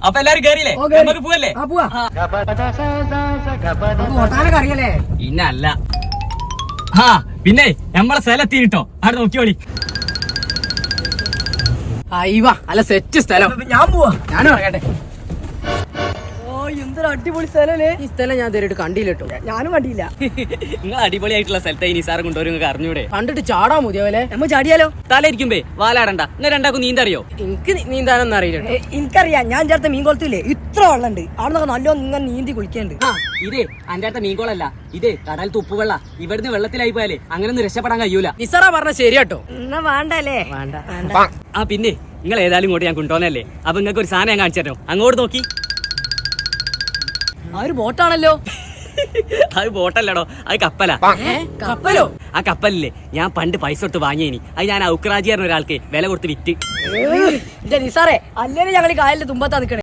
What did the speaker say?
അപ്പൊ എല്ലാരും കേറിയില്ലേ? നമുക്ക് പോവല്ലേ? പിന്നല്ല. ആ പിന്നെ നമ്മളെ സ്ഥലത്തിട്ടോ അവിടെ നോക്കിയോളി. അയ്യവാ അല്ല സെറ്റ് സ്ഥലം. ഞാൻ പോവാ. ഞാനും പറയട്ടെ. എന്തൊരു അടിപൊളി സ്ഥലല്ലേ. ഈ സ്ഥലം ഞാൻ നേരിട്ട് കണ്ടില്ലട്ടോ. ഞാനും കണ്ടില്ല. നിങ്ങൾ അടിപൊളിയായിട്ടുള്ള സ്ഥലത്തെ ഇനി സാറ് കൊണ്ടുവരും. നിങ്ങൾക്ക് അറിഞ്ഞൂടെ? കണ്ടിട്ട് ചാടാൻ മതിയാവല്ലേ? നമ്മ ചാടിയാലോ? തലയിരിക്കുമ്പേ വാലാടണ്ട. നിങ്ങൾ രണ്ടാക്കും നീന്തറിയോ? എനിക്ക് നീന്താനൊന്നും അറിയില്ല. എനിക്കറിയാം. ഞാൻ ചേർത്ത മീൻ കുളത്തില്ലേ ഇത്ര വെള്ളമുണ്ട്. അവിടെ നിന്നൊക്കെ നല്ലോ ഇങ്ങനെ നീന്തി കുളിക്കണ്ട്. ഇതേ അന്റെ അടുത്ത മീൻകോളല്ല, ഇതേ കടൽ തുപ്പുവെള്ള. ഇവിടുന്ന് വെള്ളത്തിലായി പോയാലേ അങ്ങനൊന്നും രക്ഷപ്പെടാൻ കഴിയൂല. നിസാറ പറഞ്ഞ ശരിയാട്ടോ. എന്നാ വേണ്ടല്ലേ? വേണ്ട. ആ പിന്നെ നിങ്ങൾ ഏതായാലും ഇങ്ങോട്ട് ഞാൻ കൊണ്ടുപോകുന്നല്ലേ. അപ്പൊ നിങ്ങൾക്ക് ഒരു സാധനം ഞാൻ കാണിച്ചു തരണം. അങ്ങോട്ട് നോക്കി. ആ ഒരു ബോട്ടാണല്ലോ. അത് ബോട്ടല്ലടോ, അത് കപ്പലാ. കപ്പലോ? ആ കപ്പലില്ലേ ഞാൻ പണ്ട് പൈസ കൊടുത്ത് വാങ്ങിയേനി. അത് ഞാൻ ഔക്രാജി പറഞ്ഞ ഒരാൾക്ക് വില കൊടുത്ത് വിറ്റ്. നിസാറേ അല്ലേ ഞങ്ങൾ ഈ കായലിന്റെ തുമ്പത്താ നിക്കണേ.